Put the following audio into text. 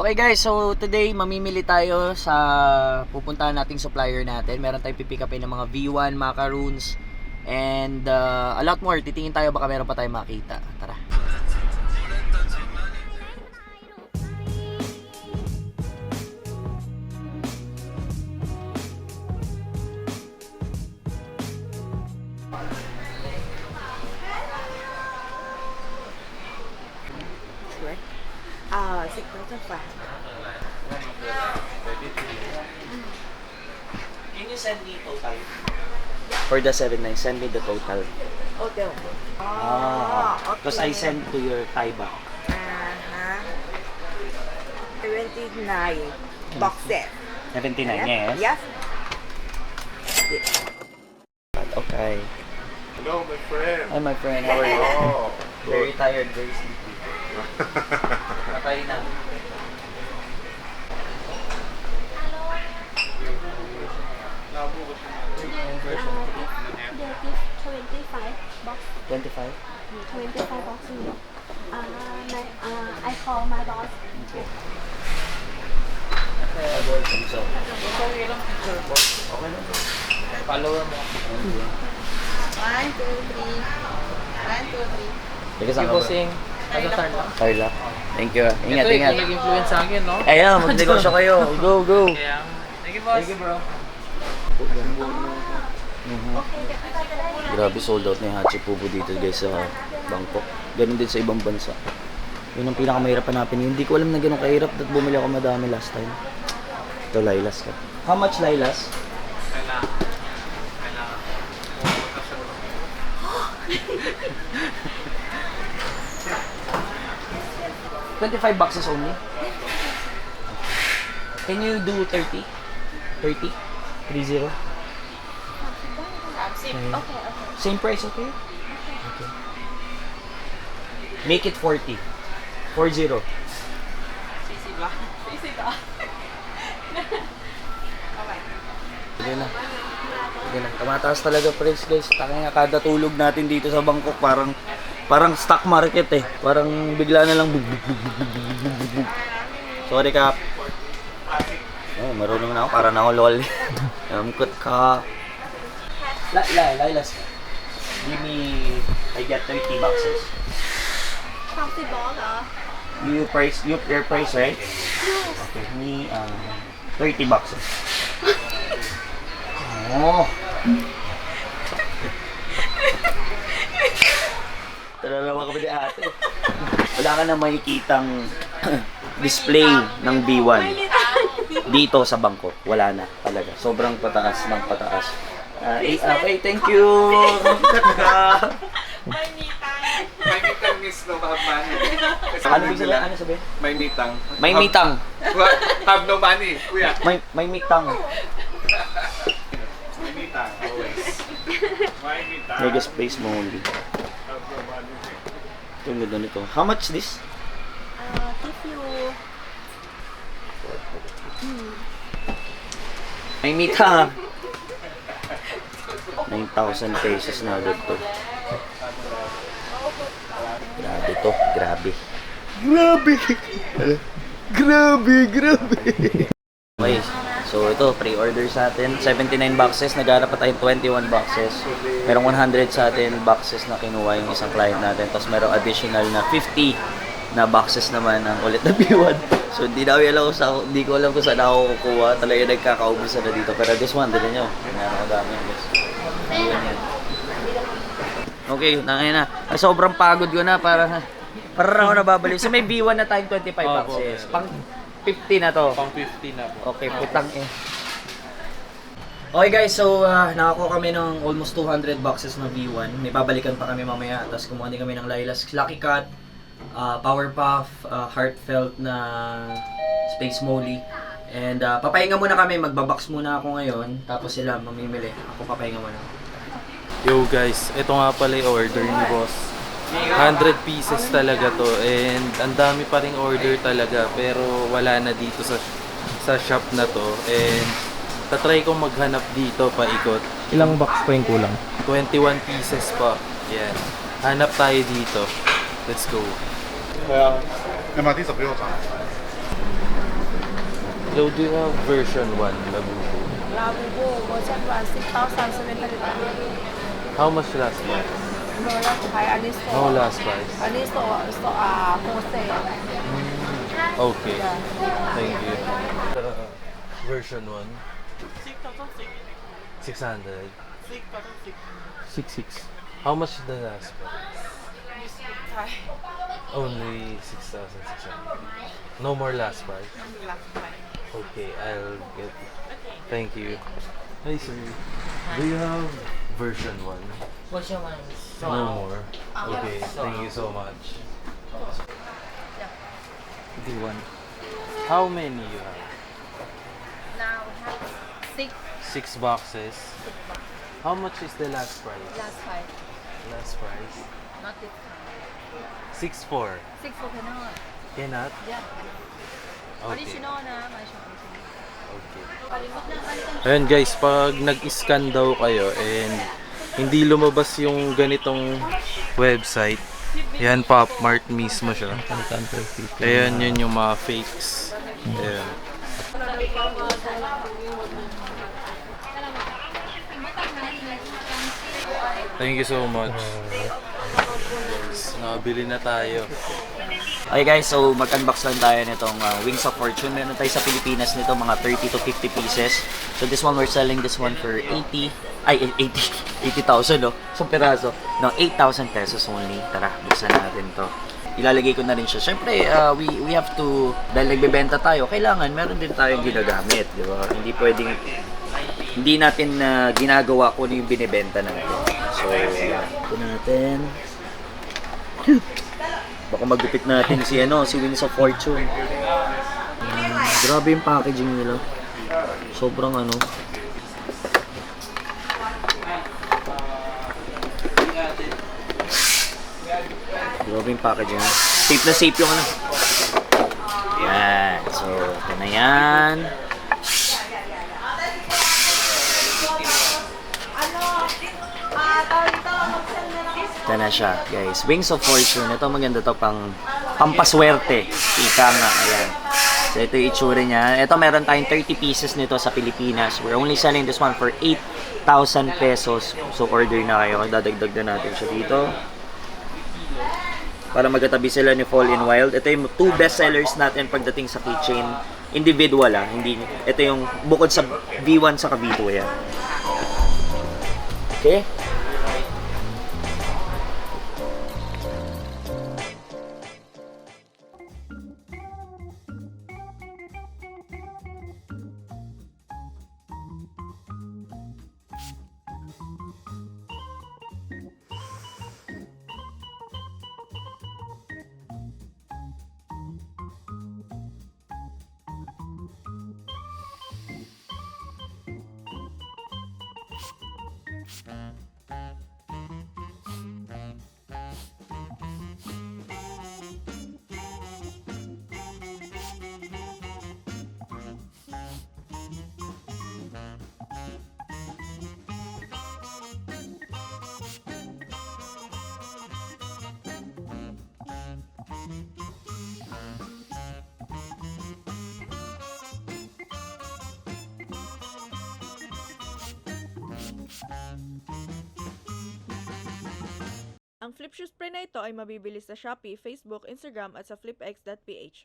Okay guys, so today mamimili tayo sa pupuntahan nating supplier natin. Meron tayong pipick upin ng mga V1, macaroons, and a lot more. Titingin tayo baka meron pa tayong makita. Tara. Sure. 6,500. Can you send me total? For the 7.9, send me the total. Okay. Because I send to your Thai bank. 29 boxes. 79, yes? Yes. Okay. Hello, my friend. Hi my friend, how are you? Oh, Very tired, very sleepy. Patay na. The 25 box, 25? 25 box. I call my boss. Okay lang. Follower mo. 1, 2, 3. 1, 2, 3. Teka, saan ka ba? Ano Tarla? Carla. Thank you. Ingat, Ito ingat. yung nag-influence sa akin, no? Ayan, magnegosyo kayo. Go, go. Kaya, thank you, boss. Thank you, bro. Grabe, sold out na yung Hachipubo dito guys sa Bangkok. Ganun din sa ibang bansa. Yun ang pinakamahirap hanapin. Hindi ko alam na ganun kahirap at bumili ako madami last time. Ito, Lilas ka. How much Lilas? Kailangan. 25 boxes only? Can you do 30? 30? 30? Okay. Same price, okay? Okay. Make it 40. 40. Sige na. Sige na. Tumataas talaga price guys. Taka nga kada tulog natin dito sa Bangkok parang stock market eh. Parang bigla na lang bug. Sorry Kap. Oh, marunong na ako. Para na ako lol. Amkot ka. Lilas. Give me, I get 30 boxes. Possible, You your price, right? Okay, me 30 boxes. Oh. Talalawa kami ni ate. Wala ka na makikitang display ng B1 dito sa Bangkok. Wala na talaga. Sobrang pataas ng pataas. Okay, thank you. May mitang miss no have money. Ano sabihin? Ano sabihin? May mitang. May mitang. Have no money, kuya. May mitang. May mitang, always. May mitang. Mega space mo only. Have no money. Ito yung ganda nito. How much this? If you May mitang. 9,000 pesos na agad to. Grabe to. Grabe. Okay. So ito, pre-order sa atin. 79 boxes. Naghanap pa tayong 21 boxes. Merong 100 sa atin boxes na kinuha yung isang client natin. Tapos merong additional na 50 na boxes naman ang ulit na B1. So hindi ko alam kung saan ako kukuha. Talaga nagkakaubos na dito. Pero this one, din nyo. Meron ko dami guys. Yan. Okay, nangin na. Ay, sobrang pagod ko na para ako nababalik. So may B1 na tayong 25 boxes. Pang 50 na to. Pang 50 na po. Okay, putang eh. Okay guys, so nakakuha kami ng almost 200 boxes na V1. May babalikan pa kami mamaya. Tapos kumuha din kami ng Lilas Lucky Cat, Powerpuff, Heartfelt na Space Molly. And papahinga muna kami, magbabox muna ako ngayon. Tapos sila mamimili. Ako papahinga muna. Yo guys, ito nga pala yung order ni boss. 100 pieces talaga to and ang dami pa ring order talaga pero wala na dito sa shop na to and tatry kong maghanap dito paikot. Ilang box pa yung kulang? 21 pieces pa. Yan. Hanap tayo dito. Let's go. 那么第十不用找。Yo, do you have version 1 Labubu? Labubu, version 1, 6,700 How much last price? No last price,อันนี้ No store last price. อันนี้ store wholesale Okay. Thank you. Version 1? 600. 66. How much the last price? Only 6,600. No more last price? Okay, I'll get it. Thank you. Hi sir. Do you have version 1? Version 1. No more. Okay, thank you so much. D1. How many you have? now we have 6 6 boxes. How much is the last price? last price Last price? not discount 6.4. 6 for cannot Cannot? yeah Okay. original na may siya original Okay. Ayan guys, pag nag-scan daw kayo and hindi lumabas yung ganitong website, yan Popmart mismo siya. Ayan, yun yung mga fakes. Ayan. Thank you so much. Guys, nakabili na tayo. Okay guys, so mag-unbox lang tayo nitong Wings of Fortune. Meron tayo sa Pilipinas nito mga 30 to 50 pieces. So this one, we're selling this one for 80,000 no? Isang piraso. No, 8,000 pesos only. Tara, buksan natin to. Ilalagay ko na rin siya. Siyempre, we have to, dahil nagbebenta tayo, kailangan meron din tayong ginagamit, di ba? Hindi pwedeng, hindi natin ginagawa kung ano yung binibenta natin. So, ito natin. Baka magupit natin si Wings of Fortune. Grabe yung packaging nila. Sobrang Grabe yung packaging. Safe na safe yung Yan. So, ito na yan. Ito na siya, guys. Wings of Fortune. Ito maganda to pampaswerte. Ika nga. Ayan. So, ito yung itsura niya. Ito, meron tayong 30 pieces nito sa Pilipinas. We're only selling this one for 8,000 pesos. So, order na kayo. Dadagdag na natin siya dito. Para magkatabi sila ni Fall in Wild. Ito yung 2 best sellers natin pagdating sa keychain. Individual hindi. Ito yung bukod sa V1 sa V2 yan. Okay? Ang flip shoe spray na ito ay mabibili sa Shopee, Facebook, Instagram at sa flipx.ph.